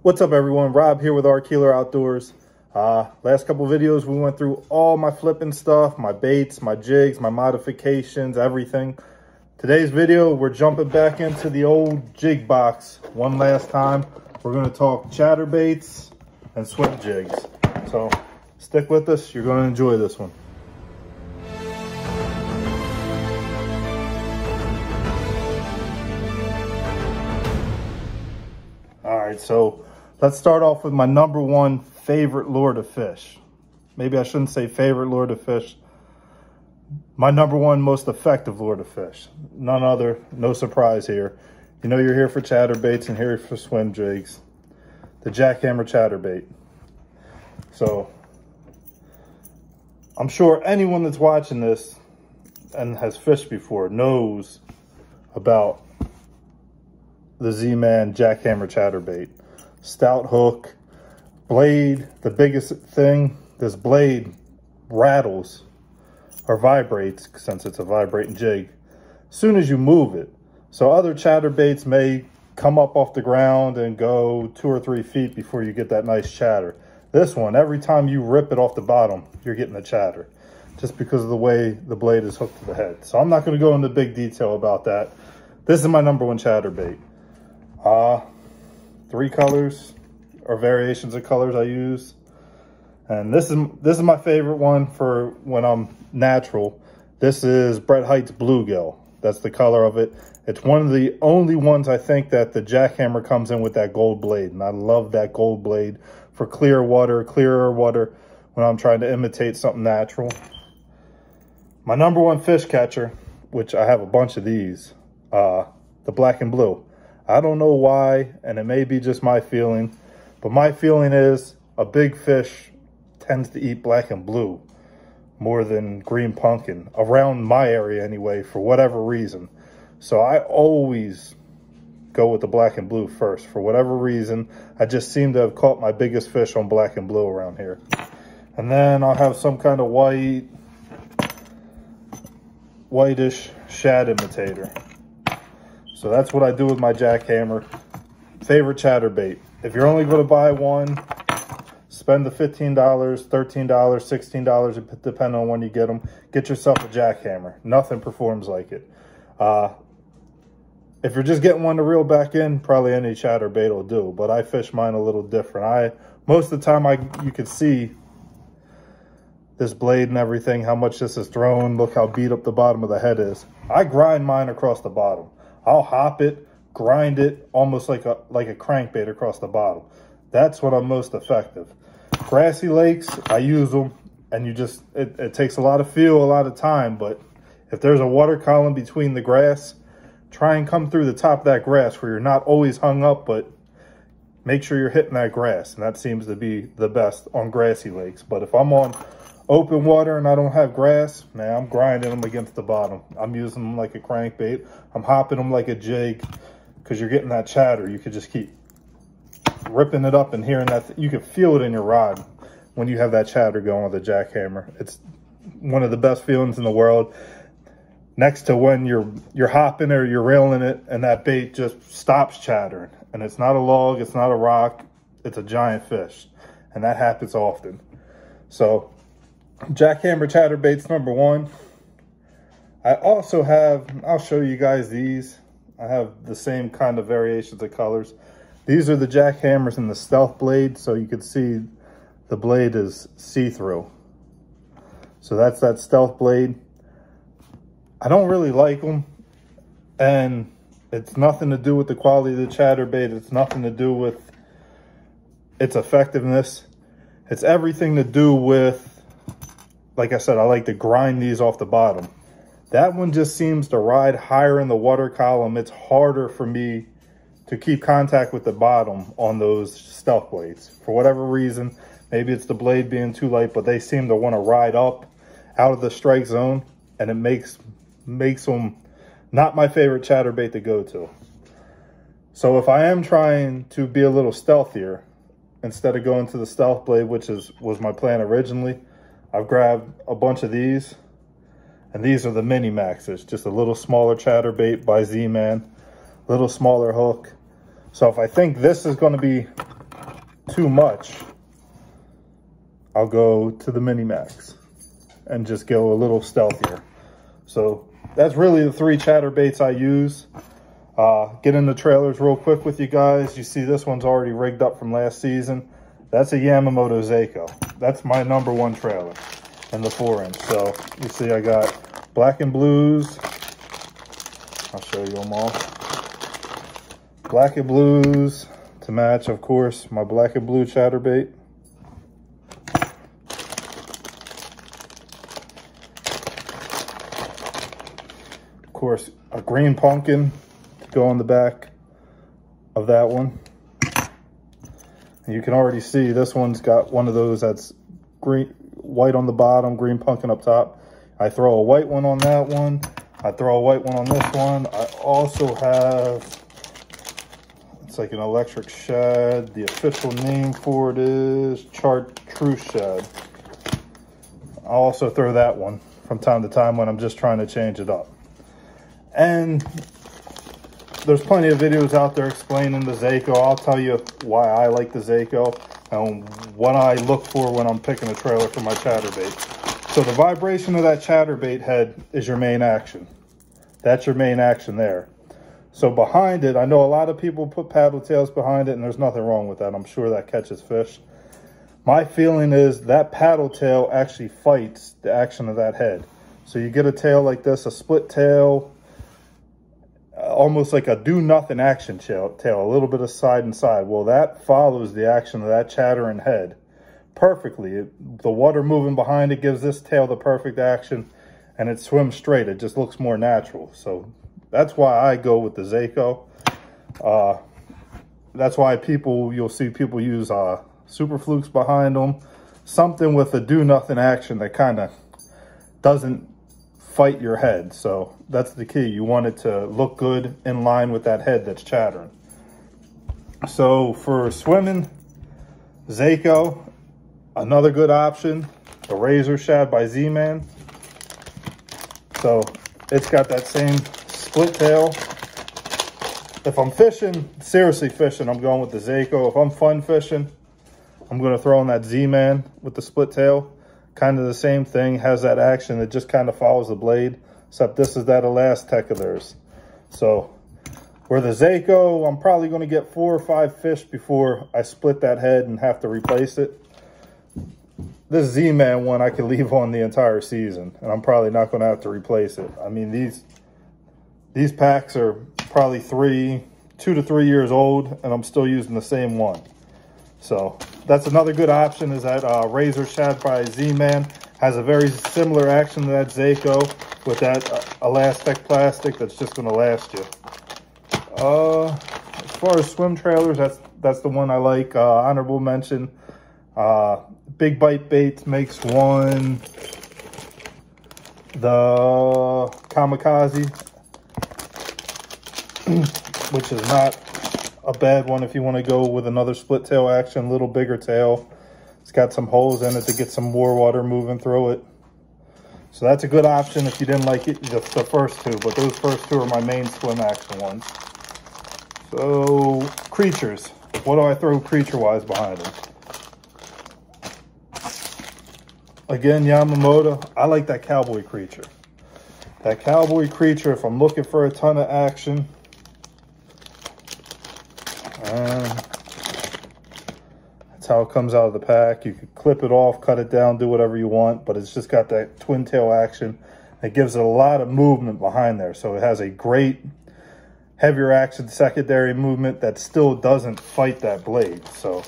What's up, everyone? Rob here with Keeler Outdoors. Last couple videos we went through all my flipping stuff, my baits, my jigs, my modifications, everything. Today's video, we're jumping back into the old jig box one last time. We're going to talk chatterbaits and swim jigs. So stick with us, you're going to enjoy this one. All right, so let's start off with my number one favorite lure to fish. Maybe I shouldn't say favorite lure to fish. My number one most effective lure to fish. None other, no surprise here. You know you're here for chatterbaits and here for swim jigs. The jackhammer chatterbait. So, I'm sure anyone that's watching this and has fished before knows about the Z-Man jackhammer chatterbait. Stout hook, blade. The biggest thing, this blade rattles or vibrates, since it's a vibrating jig, as soon as you move it. So other chatterbaits may come up off the ground and go 2 or 3 feet before you get that nice chatter. This one, every time you rip it off the bottom, you're getting a chatter, just because of the way the blade is hooked to the head. So I'm not going to go into big detail about that. This is my number one chatterbait. 3 colors or variations of colors I use, and this is my favorite one for when I'm natural. This is Brett Height's Bluegill. That's the color of it. It's one of the only ones I think that the jackhammer comes in with that gold blade, and I love that gold blade for clearer water when I'm trying to imitate something natural. My number one fish catcher, which I have a bunch of these, the black and blue. I don't know why, and it may be just my feeling, but my feeling is a big fish tends to eat black and blue more than green pumpkin, around my area anyway, for whatever reason. So I always go with the black and blue first. For whatever reason, I just seem to have caught my biggest fish on black and blue around here. And then I'll have some kind of whitish shad imitator. So that's what I do with my jackhammer. Favorite chatterbait. If you're only going to buy one, spend the $15, $13, $16, depending on when you get them. Get yourself a jackhammer. Nothing performs like it. If you're just getting one to reel back in, probably any chatterbait will do. But I fish mine a little different. Most of the time, you can see this blade and everything, how much this is thrown. Look how beat up the bottom of the head is. I grind mine across the bottom. I'll hop it, grind it, almost like a crankbait across the bottom. That's when I'm most effective. Grassy lakes, I use them, and it takes a lot of feel, a lot of time, but if there's a water column between the grass, try and come through the top of that grass where you're not always hung up, but make sure you're hitting that grass, and that seems to be the best on grassy lakes. But if I'm on open water and I don't have grass, man, I'm grinding them against the bottom. I'm using them like a crankbait. I'm hopping them like a jig, because you're getting that chatter. You could just keep ripping it up and hearing that. You can feel it in your rod when you have that chatter going with a jackhammer. It's one of the best feelings in the world. Next to when you're hopping or you're reeling it and that bait just stops chattering. And it's not a log, it's not a rock, it's a giant fish. And that happens often. So jackhammer chatterbait's number one. I also have, I'll show you guys these. I have the same kind of variations of colors. These are the jackhammers in the stealth blade, so you can see the blade is see-through. So that's that stealth blade. I don't really like them, and it's nothing to do with the quality of the chatterbait. It's nothing to do with its effectiveness. It's everything to do with, like I said, I like to grind these off the bottom. That one just seems to ride higher in the water column. It's harder for me to keep contact with the bottom on those stealth blades. For whatever reason, maybe it's the blade being too light, but they seem to want to ride up out of the strike zone, and it makes them not my favorite chatterbait to go to. So if I am trying to be a little stealthier, instead of going to the stealth blade, which was my plan originally, I've grabbed a bunch of these, and these are the mini maxes, just a little smaller chatterbait by Z-Man, little smaller hook. So if I think this is going to be too much, I'll go to the Mini Max and just go a little stealthier. So that's really the 3 chatterbaits I use. Get in the trailers real quick with you guys. You see this one's already rigged up from last season. That's a Yamamoto Seiko. That's my #1 trailer in the 4-inch. So you see I got black and blues. I'll show you them all. Black and blues to match, of course, my black and blue chatterbait. Of course, a green pumpkin to go on the back of that one. And you can already see this one's got one of those that's green, white on the bottom, green pumpkin up top. I throw a white one on that one. I throw a white one on this one. I also have, it's like an electric shad. The official name for it is Chartreuse shad. I'll also throw that one from time to time when I'm just trying to change it up. And there's plenty of videos out there explaining the Seiko. I'll tell you why I like the Seiko and what I look for when I'm picking a trailer for my chatterbait. So the vibration of that chatterbait head is your main action. That's your main action there. So behind it, I know a lot of people put paddle tails behind it, and there's nothing wrong with that. I'm sure that catches fish. My feeling is that paddle tail actually fights the action of that head. So you get a tail like this, a split tail, almost like a do-nothing action tail, a little bit of side and side. Well, that follows the action of that chattering head perfectly. The water moving behind it gives this tail the perfect action, and it swims straight. It just looks more natural. So that's why I go with the Seiko. That's why you'll see people use super flukes behind them. Something with a do-nothing action that kind of doesn't fight your head. So that's the key. You want it to look good in line with that head that's chattering. So for swimming, Seiko, another good option, the Razor Shad by Z-Man. So it's got that same split tail. If I'm fishing, seriously fishing, I'm going with the Seiko. If I'm fun fishing, I'm going to throw in that Z-Man with the split tail. Kind of the same thing, has that action that just kind of follows the blade, except this is that Elastec of theirs. So where the Seiko, I'm probably going to get 4 or 5 fish before I split that head and have to replace it. This Z-Man one I could leave on the entire season, and I'm probably not going to have to replace it. I mean, these packs are probably 2 to 3 years old, and I'm still using the same one. So that's another good option, is that Razor Shad by Z-Man. Has a very similar action to that Seiko with that Elastec plastic that's just going to last you. As far as swim trailers, that's the one I like. Honorable mention, Big Bite Baits makes one. The Kamikaze, which is not a bad one if you want to go with another split tail action, little bigger tail. It's got some holes in it to get some more water moving through it. So that's a good option if you didn't like it, the first two, but those first two are my main swim action ones. So creatures, what do I throw creature-wise behind them? Again, Yamamoto, I like that cowboy creature. That cowboy creature, if I'm looking for a ton of action, that's how it comes out of the pack. You could clip it off, cut it down, do whatever you want, but it's just got that twin tail action. It gives it a lot of movement behind there. So it has a great heavier action secondary movement that still doesn't fight that blade. So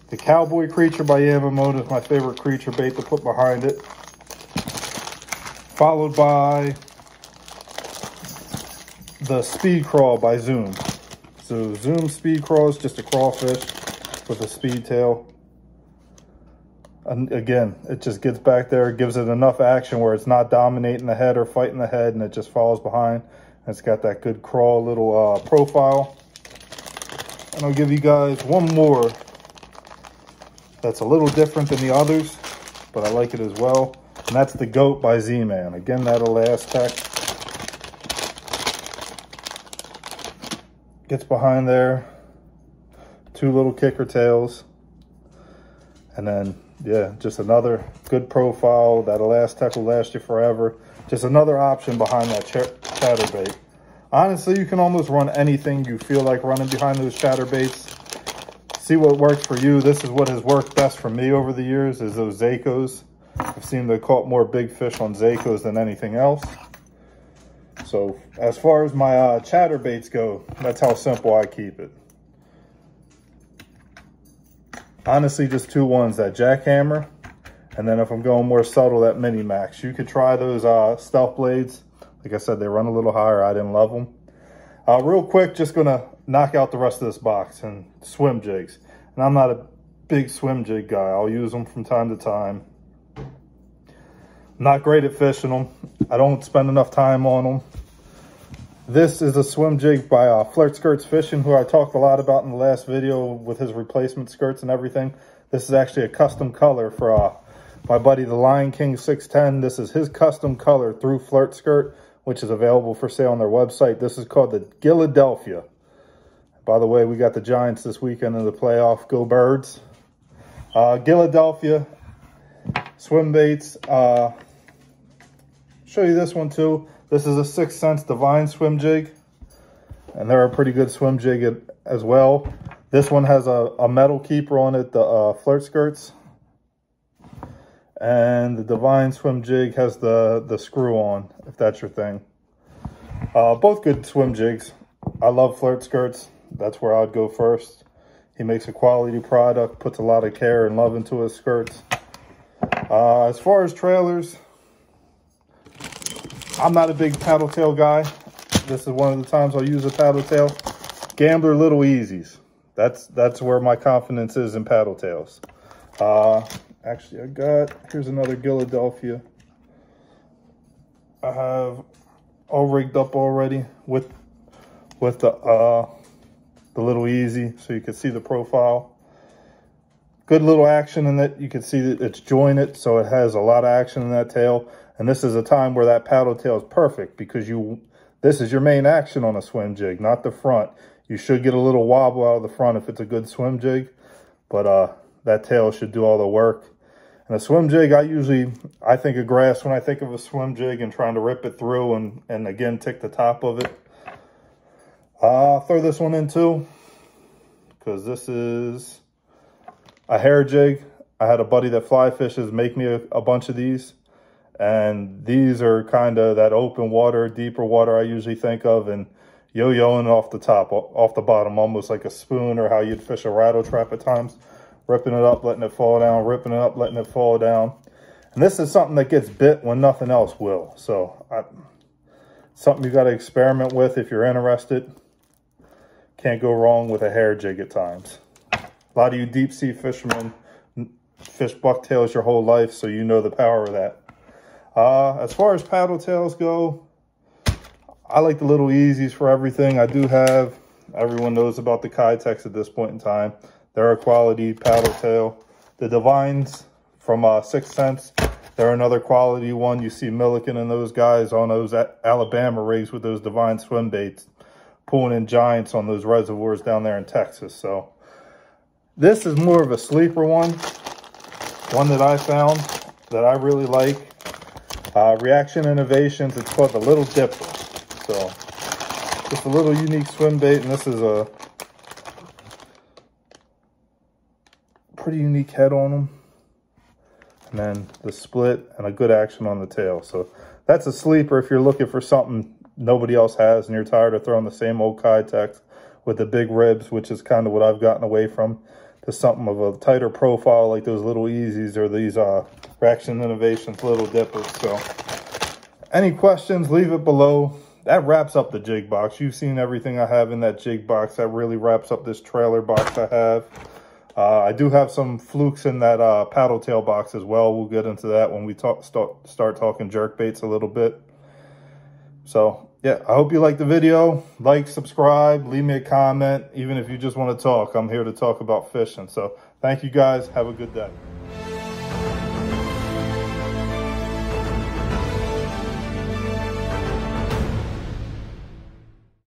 the cowboy creature by Yamamoto is my favorite creature bait to put behind it. Followed by the Speed Crawl by Zoom. So Zoom Speed Crawl is just a crawfish with a speed tail. And again, it just gets back there, gives it enough action where it's not dominating the head or fighting the head, and it just follows behind. And it's got that good crawl little profile. And I'll give you guys one more that's a little different than the others, but I like it as well. And that's the Goat by Z-Man. Again, that Elastec. Gets behind there. 2 little kicker tails. And then, yeah, just another good profile. That Elastec will last you forever. Just another option behind that chatterbait. Honestly, you can almost run anything you feel like running behind those chatterbaits. See what works for you. This is what has worked best for me over the years, is those Zacos. I've seen they caught more big fish on Zacos than anything else. So as far as my chatterbaits go, that's how simple I keep it. Honestly, just two ones, that jackhammer, and then if I'm going more subtle, that mini max. You could try those stealth blades. Like I said, they run a little higher. I didn't love them. Real quick, just gonna knock out the rest of this box and swim jigs. And I'm not a big swim jig guy. I'll use them from time to time. Not great at fishing them. I don't spend enough time on them. This is a swim jig by Flirt Skirts Fishing, who I talked a lot about in the last video with his replacement skirts and everything. This is actually a custom color for my buddy, the Lion King 610. This is his custom color through Flirt Skirt, which is available for sale on their website. This is called the Philadelphia. By the way, we got the Giants this weekend in the playoff. Go Birds. Philadelphia swim baits. Show you this one too. This is a 6th Sense Divine swim jig, and they're a pretty good swim jig as well. This one has a metal keeper on it, the Flirt Skirts, and the Divine swim jig has the screw on, if that's your thing. Both good swim jigs. I love Flirt Skirts. That's where I'd go first. He makes a quality product, puts a lot of care and love into his skirts. As far as trailers, I'm not a big paddle tail guy. This is one of the times I'll use a paddle tail. Gambler Little Easies. That's where my confidence is in paddle tails. Actually, here's another Philadelphia. I have all rigged up already with the Little Easy, so you can see the profile. Good little action in it. You can see that it's jointed, so it has a lot of action in that tail. And this is a time where that paddle tail is perfect, because this is your main action on a swim jig, not the front. You should get a little wobble out of the front if it's a good swim jig, but that tail should do all the work. And a swim jig, I think of grass when I think of a swim jig and trying to rip it through and again, tick the top of it. I'll throw this one in too, because this is a hair jig. I had a buddy that fly fishes make me a bunch of these. And these are kind of that open water, deeper water I usually think of, and yo-yoing off the top, off the bottom, almost like a spoon, or how you'd fish a rattle trap at times. Ripping it up, letting it fall down, ripping it up, letting it fall down. And this is something that gets bit when nothing else will. So something you got to experiment with if you're interested. Can't go wrong with a hair jig at times. A lot of you deep sea fishermen fish bucktails your whole life, so you know the power of that. As far as paddle tails go, I like the Little Easies for everything. I do have, everyone knows about the Kitex at this point in time. They're a quality paddle tail. The Divines from 6th Sense, they're another quality one. You see Milliken and those guys on those Alabama rigs with those Divine swim baits, pulling in giants on those reservoirs down there in Texas. So this is more of a sleeper one that I found that I really like. Reaction Innovations, it's called the Little Dipper. So just a little unique swim bait, and this is a pretty unique head on them. And then the split and a good action on the tail. So that's a sleeper if you're looking for something nobody else has and you're tired of throwing the same old Kitex with the big ribs, which is kind of what I've gotten away from, to something of a tighter profile like those Little Easies or these Reaction Innovations Little Dippers. So any questions, leave it below. That wraps up the jig box. You've seen everything I have in that jig box. That really wraps up this trailer box I have. I do have some flukes in that paddle tail box as well. We'll get into that when we start talking jerkbaits a little bit. So yeah, I hope you liked the video. Like, subscribe, leave me a comment. Even if you just want to talk, I'm here to talk about fishing. So thank you guys. Have a good day.